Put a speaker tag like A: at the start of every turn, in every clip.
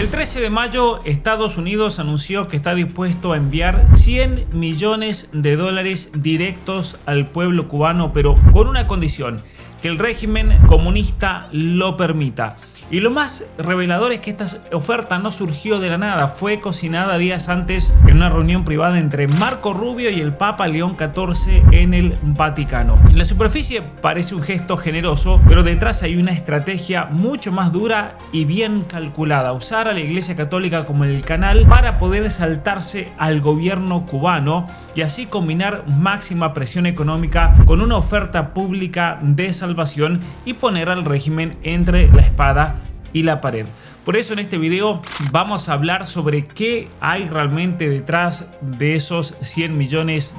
A: El 13 de mayo, Estados Unidos anunció que está dispuesto a enviar $100 millones directos al pueblo cubano, pero con una condición: que el régimen comunista lo permita. Y lo más revelador es que esta oferta no surgió de la nada, fue cocinada días antes en una reunión privada entre Marco Rubio y el Papa León XIV en el Vaticano. En la superficie parece un gesto generoso, pero detrás hay una estrategia mucho más dura y bien calculada: usar a la Iglesia Católica como el canal para poder saltarse al gobierno cubano y así combinar máxima presión económica con una oferta pública de salvación y poner al régimen entre la espada y la pared. Por eso en este video vamos a hablar sobre qué hay realmente detrás de esos $100 millones.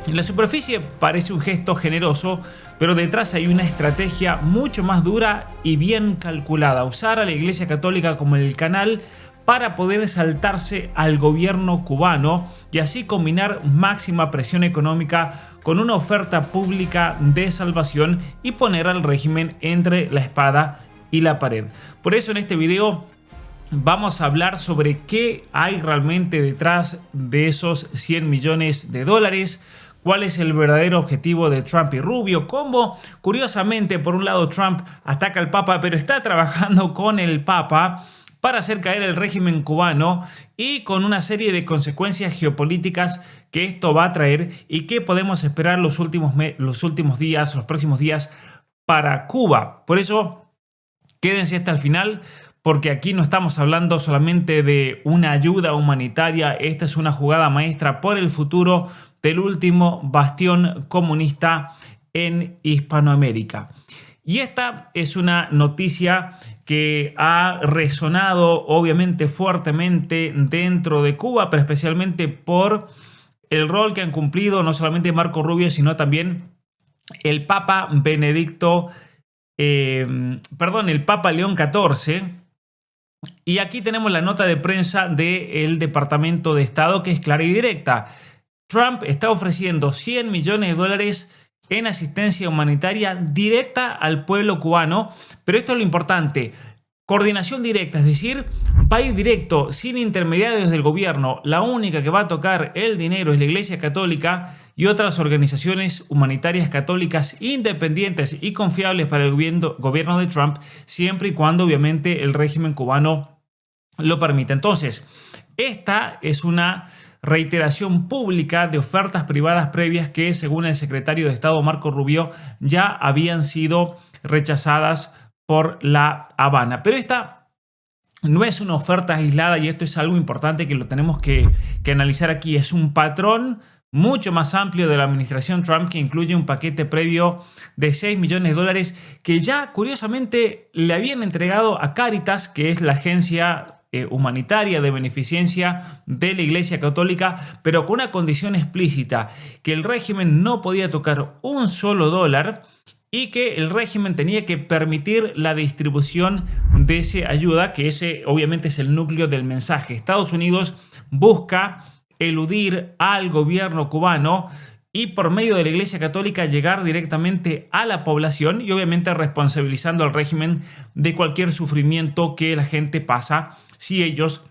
A: En la superficie parece un gesto generoso, pero detrás hay una estrategia mucho más dura y bien calculada: usar a la Iglesia Católica como el canal para poder saltarse al gobierno cubano y así combinar máxima presión económica con una oferta pública de salvación y poner al régimen entre la espada y la pared. Por eso en este video vamos a hablar sobre qué hay realmente detrás de esos $100 millones, cuál es el verdadero objetivo de Trump y Rubio, cómo, curiosamente, por un lado Trump ataca al Papa, pero está trabajando con el Papa para hacer caer el régimen cubano, y con una serie de consecuencias geopolíticas que esto va a traer y que podemos esperar los próximos días para Cuba. Por eso, quédense hasta el final, porque aquí no estamos hablando solamente de una ayuda humanitaria. Esta es una jugada maestra por el futuro del último bastión comunista en Hispanoamérica. Y esta es una noticia que ha resonado obviamente fuertemente dentro de Cuba, pero especialmente por el rol que han cumplido no solamente Marco Rubio, sino también el Papa el Papa León XIV. Y aquí tenemos la nota de prensa del Departamento de Estado, que es clara y directa. Trump está ofreciendo $100 millones en asistencia humanitaria directa al pueblo cubano, pero esto es lo importante: coordinación directa, es decir, va a ir directo, sin intermediarios del gobierno. La única que va a tocar el dinero es la Iglesia Católica y otras organizaciones humanitarias católicas independientes y confiables para el gobierno de Trump, siempre y cuando obviamente el régimen cubano lo permita. Entonces, esta es una reiteración pública de ofertas privadas previas que, según el secretario de Estado Marco Rubio, ya habían sido rechazadas por La Habana. Pero esta no es una oferta aislada, y esto es algo importante que lo tenemos que analizar aquí. Es un patrón mucho más amplio de la administración Trump, que incluye un paquete previo de $6 millones que ya curiosamente le habían entregado a Cáritas, que es la agencia humanitaria de beneficencia de la Iglesia Católica, pero con una condición explícita: que el régimen no podía tocar un solo dólar y que el régimen tenía que permitir la distribución de esa ayuda, que ese obviamente es el núcleo del mensaje. Estados Unidos busca eludir al gobierno cubano y, por medio de la Iglesia Católica, llegar directamente a la población, y obviamente responsabilizando al régimen de cualquier sufrimiento que la gente pasa si ellos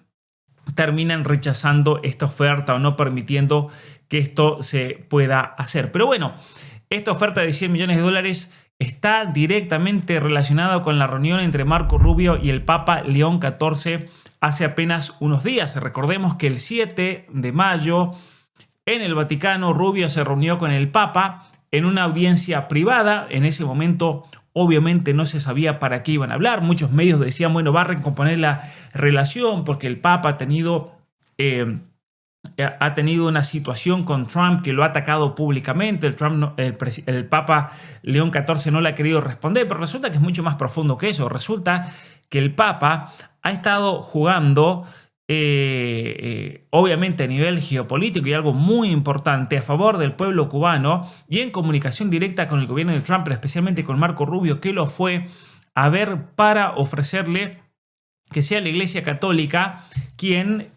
A: terminan rechazando esta oferta o no permitiendo que esto se pueda hacer. Pero bueno, esta oferta de $100 millones está directamente relacionada con la reunión entre Marco Rubio y el Papa León XIV hace apenas unos días. Recordemos que el 7 de mayo en el Vaticano, Rubio se reunió con el Papa en una audiencia privada. En ese momento obviamente no se sabía para qué iban a hablar. Muchos medios decían, bueno, va a recomponer la relación porque el Papa ha tenido una situación con Trump, que lo ha atacado públicamente. El Papa León XIV no le ha querido responder, pero resulta que es mucho más profundo que eso. Resulta que el Papa ha estado jugando obviamente a nivel geopolítico, y algo muy importante, a favor del pueblo cubano y en comunicación directa con el gobierno de Trump, pero especialmente con Marco Rubio, que lo fue a ver para ofrecerle que sea la Iglesia Católica quien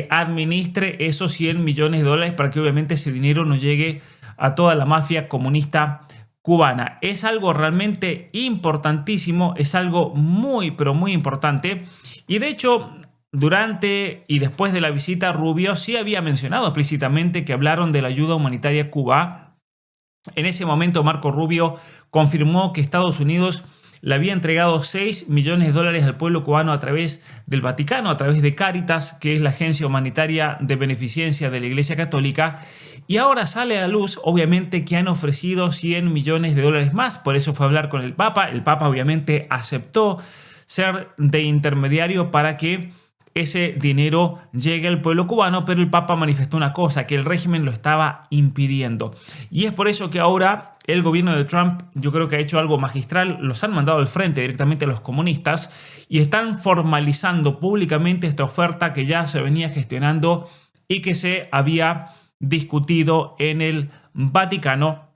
A: administre esos $100 millones para que obviamente ese dinero no llegue a toda la mafia comunista cubana. Es algo realmente importantísimo, es algo muy, pero muy importante. Y de hecho, durante y después de la visita, Rubio sí había mencionado explícitamente que hablaron de la ayuda humanitaria a Cuba. En ese momento, Marco Rubio confirmó que Estados Unidos le había entregado 6 millones de dólares al pueblo cubano a través del Vaticano, a través de Cáritas, que es la agencia humanitaria de beneficencia de la Iglesia Católica. Y ahora sale a la luz, obviamente, que han ofrecido 100 millones de dólares más. Por eso fue a hablar con el Papa. El Papa, obviamente, aceptó ser de intermediario para que ese dinero llegue al pueblo cubano, pero el Papa manifestó una cosa, que el régimen lo estaba impidiendo. Y es por eso que ahora el gobierno de Trump, yo creo que ha hecho algo magistral, los han mandado al frente directamente a los comunistas y están formalizando públicamente esta oferta que ya se venía gestionando y que se había discutido en el Vaticano.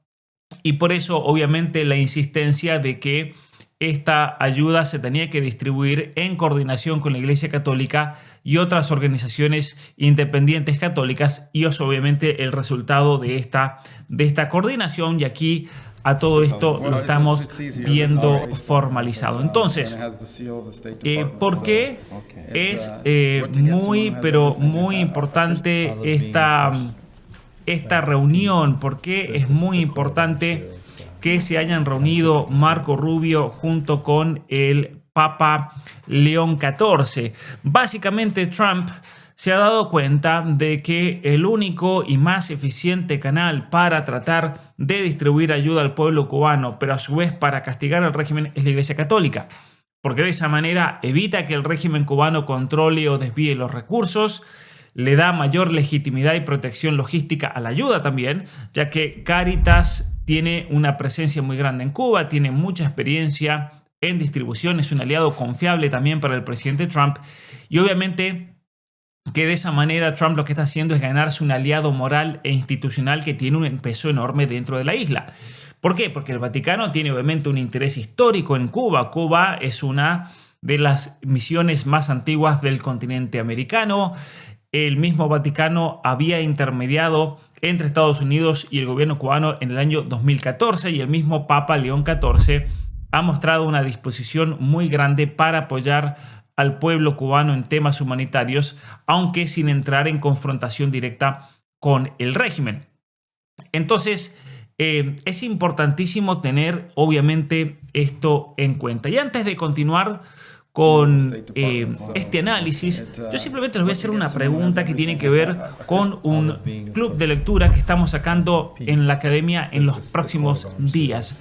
A: Y por eso, obviamente, la insistencia de que esta ayuda se tenía que distribuir en coordinación con la Iglesia Católica y otras organizaciones independientes católicas, y es obviamente el resultado de esta coordinación, y aquí a todo esto lo estamos viendo formalizado. Entonces, ¿por qué es muy, pero muy importante esta reunión? ¿Por qué es muy importante que se hayan reunido Marco Rubio junto con el Papa León XIV? Básicamente, Trump se ha dado cuenta de que el único y más eficiente canal para tratar de distribuir ayuda al pueblo cubano, pero a su vez para castigar al régimen, es la Iglesia Católica, porque de esa manera evita que el régimen cubano controle o desvíe los recursos, le da mayor legitimidad y protección logística a la ayuda también, ya que Cáritas tiene una presencia muy grande en Cuba, tiene mucha experiencia en distribución, es un aliado confiable también para el presidente Trump, y obviamente que de esa manera Trump lo que está haciendo es ganarse un aliado moral e institucional que tiene un peso enorme dentro de la isla. ¿Por qué? Porque el Vaticano tiene obviamente un interés histórico en Cuba. Cuba es una de las misiones más antiguas del continente americano. El mismo Vaticano había intermediado entre Estados Unidos y el gobierno cubano en el año 2014, y el mismo Papa León XIV ha mostrado una disposición muy grande para apoyar al pueblo cubano en temas humanitarios, aunque sin entrar en confrontación directa con el régimen. Entonces, es importantísimo tener obviamente esto en cuenta. Y antes de continuar con este análisis, yo simplemente les voy a hacer una pregunta que tiene que ver con un club de lectura que estamos sacando en la academia en los próximos días.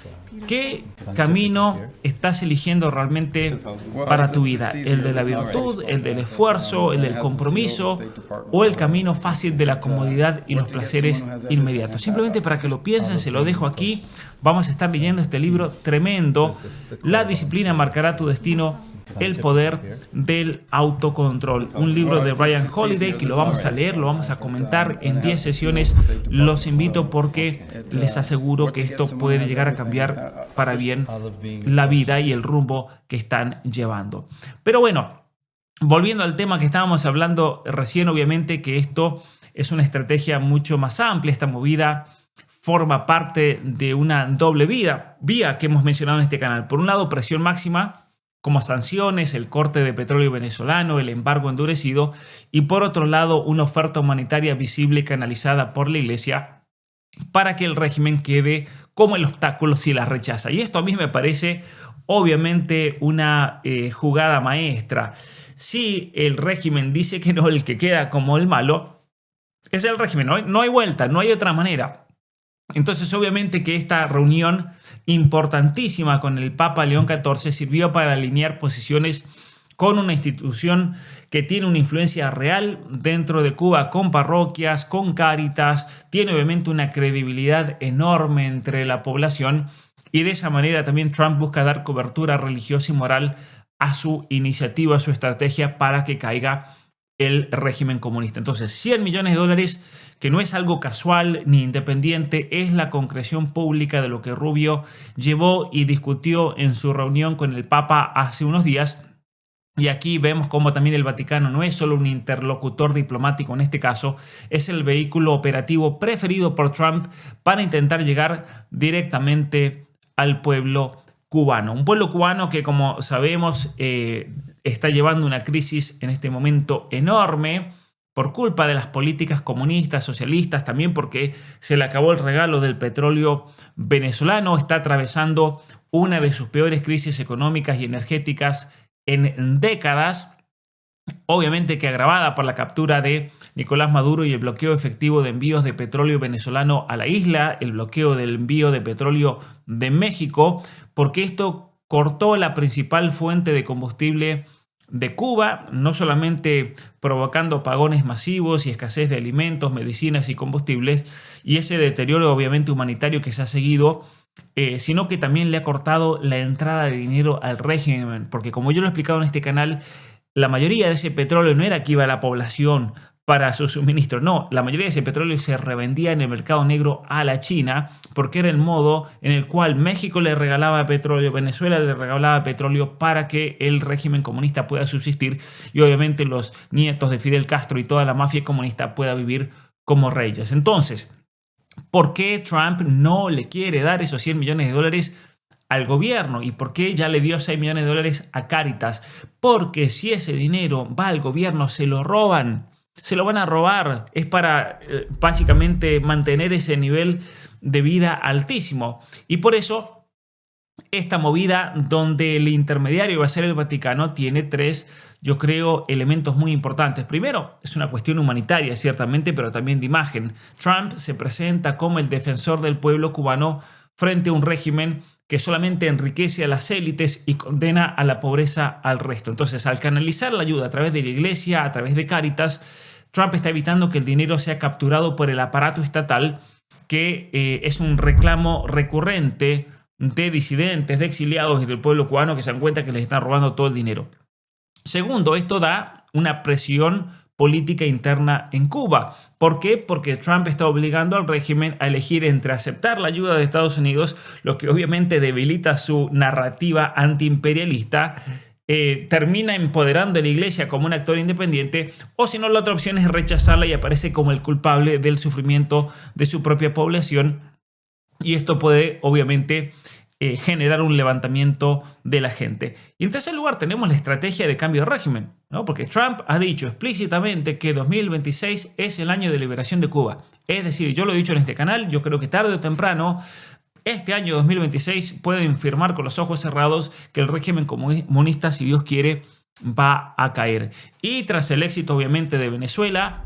A: ¿Qué camino estás eligiendo realmente para tu vida? ¿El de la virtud, el del esfuerzo, el del compromiso, o el camino fácil de la comodidad y los placeres inmediatos? Simplemente para que lo piensen, se lo dejo aquí. Vamos a estar leyendo este libro tremendo, La disciplina marcará tu destino, el poder del autocontrol. Un libro de Ryan Holiday que lo vamos a leer, lo vamos a comentar en 10 sesiones. Los invito porque les aseguro que esto puede llegar a cambiar para bien la vida y el rumbo que están llevando. Pero bueno, volviendo al tema que estábamos hablando recién, obviamente que esto es una estrategia mucho más amplia. Esta movida forma parte de una doble vía que hemos mencionado en este canal. Por un lado, presión máxima, como sanciones, el corte de petróleo venezolano, el embargo endurecido, y por otro lado una oferta humanitaria visible y canalizada por la Iglesia para que el régimen quede como el obstáculo si la rechaza. Y esto a mí me parece obviamente una jugada maestra. Si el régimen dice que no, el que queda como el malo es el régimen, no hay vuelta, no hay otra manera. Entonces, obviamente que esta reunión importantísima con el Papa León XIV sirvió para alinear posiciones con una institución que tiene una influencia real dentro de Cuba, con parroquias, con Cáritas, tiene obviamente una credibilidad enorme entre la población, y de esa manera también Trump busca dar cobertura religiosa y moral a su iniciativa, a su estrategia para que caiga el régimen comunista. Entonces, 100 millones de dólares, que no es algo casual ni independiente, es la concreción pública de lo que Rubio llevó y discutió en su reunión con el Papa hace unos días. Y aquí vemos cómo también el Vaticano no es solo un interlocutor diplomático en este caso, es el vehículo operativo preferido por Trump para intentar llegar directamente al pueblo cubano. Un pueblo cubano que, como sabemos, está llevando una crisis en este momento enorme por culpa de las políticas comunistas, socialistas, también porque se le acabó el regalo del petróleo venezolano, está atravesando una de sus peores crisis económicas y energéticas en décadas, obviamente que agravada por la captura de Nicolás Maduro y el bloqueo efectivo de envíos de petróleo venezolano a la isla, el bloqueo del envío de petróleo de México, porque esto cortó la principal fuente de combustible de Cuba, no solamente provocando apagones masivos y escasez de alimentos, medicinas y combustibles, y ese deterioro obviamente humanitario que se ha seguido, sino que también le ha cortado la entrada de dinero al régimen, porque como yo lo he explicado en este canal, la mayoría de ese petróleo no era que iba a la población para su suministro, no, la mayoría de ese petróleo se revendía en el mercado negro a la China, porque era el modo en el cual México le regalaba petróleo, Venezuela le regalaba petróleo para que el régimen comunista pueda subsistir y obviamente los nietos de Fidel Castro y toda la mafia comunista pueda vivir como reyes. Entonces, ¿por qué Trump no le quiere dar esos 100 millones de dólares al gobierno? ¿Y por qué ya le dio 6 millones de dólares a Cáritas? Porque si ese dinero va al gobierno, se lo roban, se lo van a robar. Es para básicamente mantener ese nivel de vida altísimo. Y por eso esta movida donde el intermediario va a ser el Vaticano tiene tres, yo creo, elementos muy importantes. Primero, es una cuestión humanitaria, ciertamente, pero también de imagen. Trump se presenta como el defensor del pueblo cubano frente a un régimen que solamente enriquece a las élites y condena a la pobreza al resto. Entonces, al canalizar la ayuda a través de la iglesia, a través de Cáritas, Trump está evitando que el dinero sea capturado por el aparato estatal, que es un reclamo recurrente de disidentes, de exiliados y del pueblo cubano que se dan cuenta que les están robando todo el dinero. Segundo, esto da una presión política interna en Cuba. ¿Por qué? Porque Trump está obligando al régimen a elegir entre aceptar la ayuda de Estados Unidos, lo que obviamente debilita su narrativa antiimperialista, termina empoderando a la iglesia como un actor independiente, o si no, la otra opción es rechazarla y aparece como el culpable del sufrimiento de su propia población. Y esto puede, obviamente, generar un levantamiento de la gente. Y en tercer lugar tenemos la estrategia de cambio de régimen, ¿no? Porque Trump ha dicho explícitamente que 2026 es el año de liberación de Cuba. Es decir, yo lo he dicho en este canal, yo creo que tarde o temprano, este año 2026 pueden firmar con los ojos cerrados que el régimen comunista, si Dios quiere, va a caer. Y tras el éxito, obviamente, de Venezuela,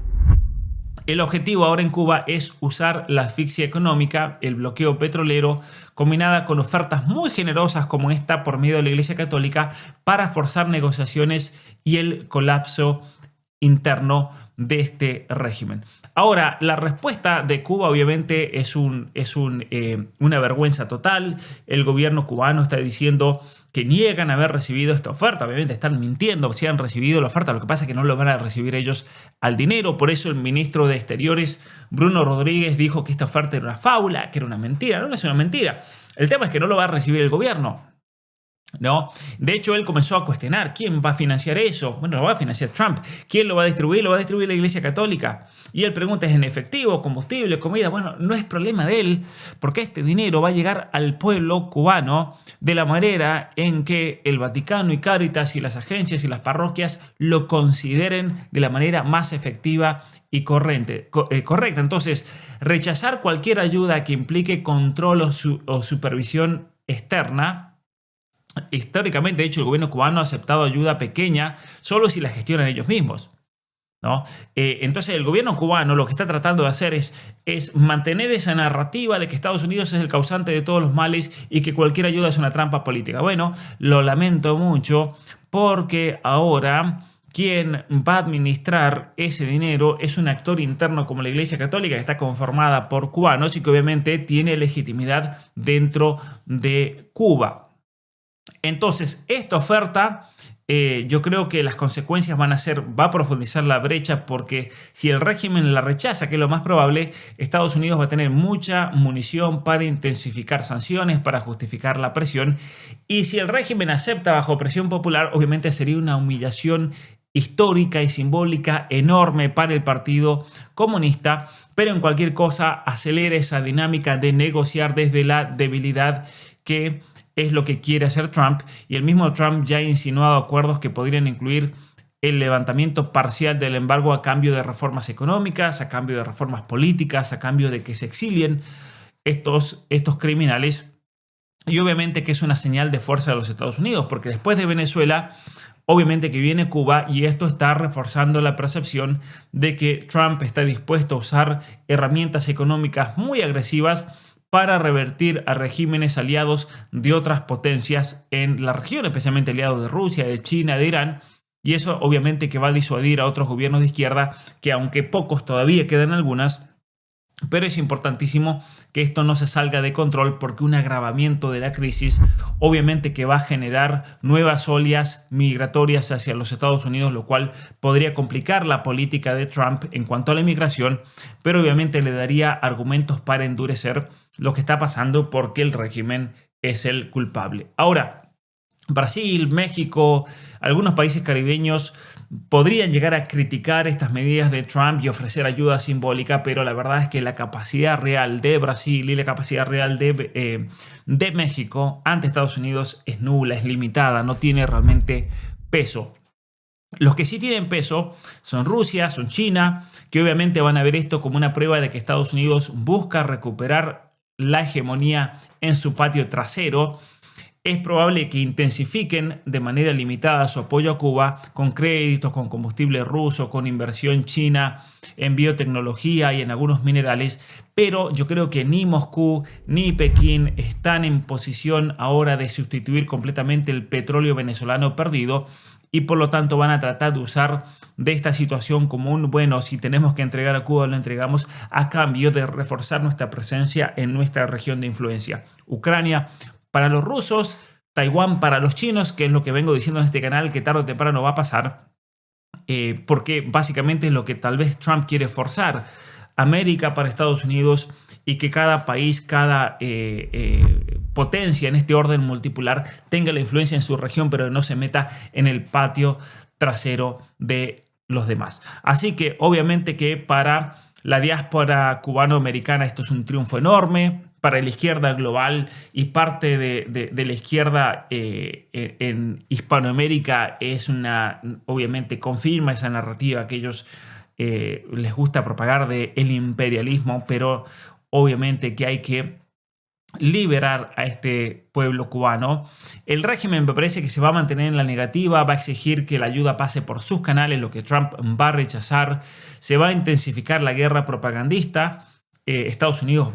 A: el objetivo ahora en Cuba es usar la asfixia económica, el bloqueo petrolero, combinada con ofertas muy generosas como esta por medio de la Iglesia Católica para forzar negociaciones y el colapso interno de este régimen. Ahora, la respuesta de Cuba obviamente es una vergüenza total. El gobierno cubano está diciendo que niegan haber recibido esta oferta. Obviamente están mintiendo si han recibido la oferta. Lo que pasa es que no lo van a recibir ellos al dinero. Por eso el ministro de Exteriores, Bruno Rodríguez, dijo que esta oferta era una fábula, que era una mentira. No es una mentira. El tema es que no lo va a recibir el gobierno, ¿no? De hecho, él comenzó a cuestionar quién va a financiar eso. Bueno, lo va a financiar Trump. ¿Quién lo va a distribuir? Lo va a distribuir la Iglesia Católica. Y él pregunta, ¿es en efectivo, combustible, comida? Bueno, no es problema de él, porque este dinero va a llegar al pueblo cubano de la manera en que el Vaticano y Cáritas y las agencias y las parroquias lo consideren de la manera más efectiva y correcta. Entonces, rechazar cualquier ayuda que implique control o supervisión externa. Históricamente, de hecho, el gobierno cubano ha aceptado ayuda pequeña solo si la gestionan ellos mismos, ¿no? Entonces, el gobierno cubano lo que está tratando de hacer es mantener esa narrativa de que Estados Unidos es el causante de todos los males y que cualquier ayuda es una trampa política. Bueno, lo lamento mucho porque ahora quien va a administrar ese dinero es un actor interno como la Iglesia Católica, que está conformada por cubanos y que obviamente tiene legitimidad dentro de Cuba. Entonces, esta oferta yo creo que las consecuencias va a profundizar la brecha, porque si el régimen la rechaza, que es lo más probable, Estados Unidos va a tener mucha munición para intensificar sanciones, para justificar la presión. Y si el régimen acepta bajo presión popular, obviamente sería una humillación histórica y simbólica enorme para el Partido Comunista, pero en cualquier cosa acelera esa dinámica de negociar desde la debilidad, que es lo que quiere hacer Trump. Y el mismo Trump ya ha insinuado acuerdos que podrían incluir el levantamiento parcial del embargo a cambio de reformas económicas, a cambio de reformas políticas, a cambio de que se exilien estos criminales. Y obviamente que es una señal de fuerza de los Estados Unidos, porque después de Venezuela, obviamente que viene Cuba, y esto está reforzando la percepción de que Trump está dispuesto a usar herramientas económicas muy agresivas para revertir a regímenes aliados de otras potencias en la región, especialmente aliados de Rusia, de China, de Irán. Y eso obviamente que va a disuadir a otros gobiernos de izquierda, que aunque pocos todavía quedan algunas, pero es importantísimo que esto no se salga de control, porque un agravamiento de la crisis obviamente que va a generar nuevas olas migratorias hacia los Estados Unidos, lo cual podría complicar la política de Trump en cuanto a la inmigración, pero obviamente le daría argumentos para endurecer lo que está pasando, porque el régimen es el culpable. Ahora, Brasil, México, algunos países caribeños podrían llegar a criticar estas medidas de Trump y ofrecer ayuda simbólica, pero la verdad es que la capacidad real de Brasil y la capacidad real de México ante Estados Unidos es nula, es limitada, no tiene realmente peso. Los que sí tienen peso son Rusia, son China, que obviamente van a ver esto como una prueba de que Estados Unidos busca recuperar la hegemonía en su patio trasero. Es probable que intensifiquen de manera limitada su apoyo a Cuba con créditos, con combustible ruso, con inversión china en biotecnología y en algunos minerales, pero yo creo que ni Moscú ni Pekín están en posición ahora de sustituir completamente el petróleo venezolano perdido, y por lo tanto van a tratar de usar de esta situación como bueno, si tenemos que entregar a Cuba, lo entregamos a cambio de reforzar nuestra presencia en nuestra región de influencia. Ucrania para los rusos, Taiwán para los chinos, que es lo que vengo diciendo en este canal, que tarde o temprano va a pasar, porque básicamente es lo que tal vez Trump quiere forzar. América para Estados Unidos, y que cada país, cada potencia en este orden multipolar tenga la influencia en su región, pero no se meta en el patio trasero de los demás. Así que obviamente que para la diáspora cubano-americana esto es un triunfo enorme. Para la izquierda global y parte de la izquierda en Hispanoamérica obviamente confirma esa narrativa que ellos les gusta propagar de el imperialismo, pero obviamente que hay que liberar a este pueblo cubano. El régimen me parece que se va a mantener en la negativa, va a exigir que la ayuda pase por sus canales, lo que Trump va a rechazar. Se va a intensificar la guerra propagandista. Estados Unidos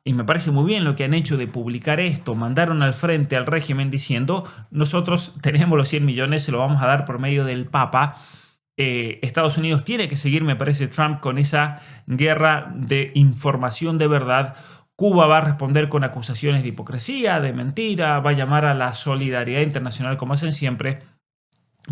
A: y me parece muy bien lo que han hecho de publicar esto, mandaron al frente al régimen diciendo: nosotros tenemos los 100 millones, se lo vamos a dar por medio del Papa. Estados Unidos tiene que seguir, me parece, Trump con esa guerra de información de verdad. Cuba va a responder con acusaciones de hipocresía, de mentira, va a llamar a la solidaridad internacional como hacen siempre,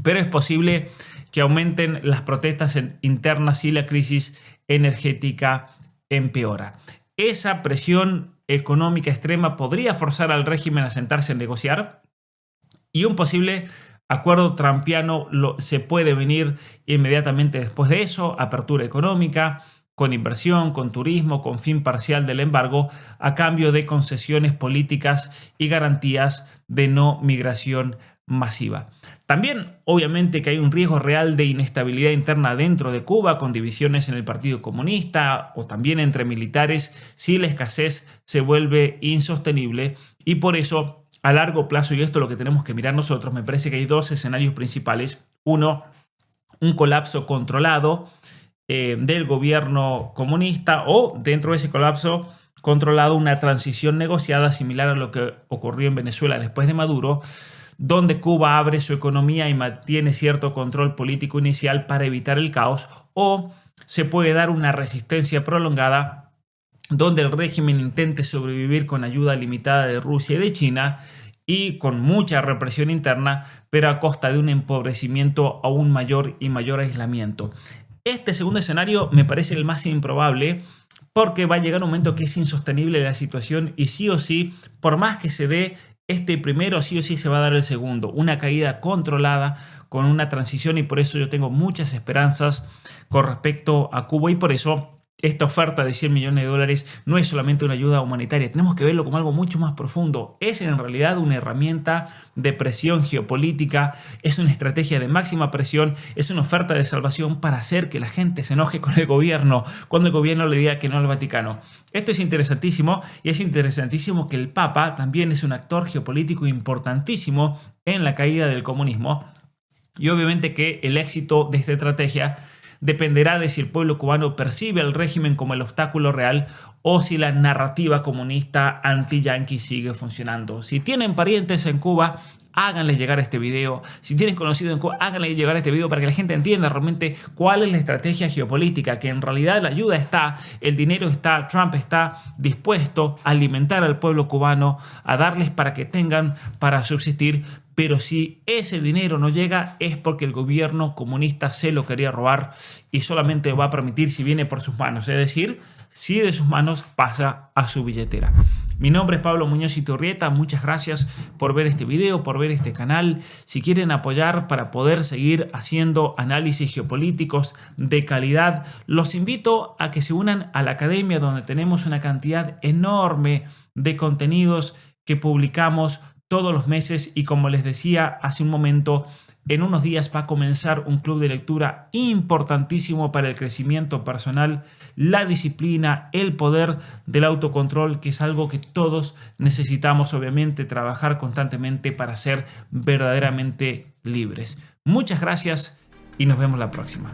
A: pero es posible que aumenten las protestas internas si la crisis energética empeora. Esa presión económica extrema podría forzar al régimen a sentarse a negociar, y un posible acuerdo trumpiano se puede venir inmediatamente después de eso: apertura económica, con inversión, con turismo, con fin parcial del embargo, a cambio de concesiones políticas y garantías de no migración masiva. También, obviamente, que hay un riesgo real de inestabilidad interna dentro de Cuba, con divisiones en el Partido Comunista o también entre militares, si la escasez se vuelve insostenible. Y por eso, a largo plazo, y esto es lo que tenemos que mirar nosotros, me parece que hay dos escenarios principales. Uno, un colapso controlado del gobierno comunista, o dentro de ese colapso controlado una transición negociada similar a lo que ocurrió en Venezuela después de Maduro, donde Cuba abre su economía y mantiene cierto control político inicial para evitar el caos, o se puede dar una resistencia prolongada donde el régimen intente sobrevivir con ayuda limitada de Rusia y de China, y con mucha represión interna, pero a costa de un empobrecimiento aún mayor y mayor aislamiento. Este segundo escenario me parece el más improbable, porque va a llegar un momento que es insostenible la situación y sí o sí, por más que se dé este primero, sí o sí se va a dar el segundo. Una caída controlada con una transición, y por eso yo tengo muchas esperanzas con respecto a Cuba, y por eso esta oferta de 100 millones de dólares no es solamente una ayuda humanitaria, tenemos que verlo como algo mucho más profundo. Es en realidad una herramienta de presión geopolítica, es una estrategia de máxima presión, es una oferta de salvación para hacer que la gente se enoje con el gobierno cuando el gobierno le diga que no al Vaticano. Esto es interesantísimo, y es interesantísimo que el Papa también es un actor geopolítico importantísimo en la caída del comunismo, y obviamente que el éxito de esta estrategia dependerá de si el pueblo cubano percibe al régimen como el obstáculo real o si la narrativa comunista anti-yanqui sigue funcionando. Si tienen parientes en Cuba, háganles llegar este video. Si tienen conocido en Cuba, háganles llegar este video para que la gente entienda realmente cuál es la estrategia geopolítica, que en realidad la ayuda está, el dinero está, Trump está dispuesto a alimentar al pueblo cubano, a darles para que tengan para subsistir. Pero si ese dinero no llega es porque el gobierno comunista se lo quería robar y solamente va a permitir si viene por sus manos, es decir, si de sus manos pasa a su billetera. Mi nombre es Pablo Muñoz Iturrieta, muchas gracias por ver este video, por ver este canal. Si quieren apoyar para poder seguir haciendo análisis geopolíticos de calidad, los invito a que se unan a la academia, donde tenemos una cantidad enorme de contenidos que publicamos todos los meses, y como les decía hace un momento, en unos días va a comenzar un club de lectura importantísimo para el crecimiento personal, la disciplina, el poder del autocontrol, que es algo que todos necesitamos obviamente trabajar constantemente para ser verdaderamente libres. Muchas gracias y nos vemos la próxima.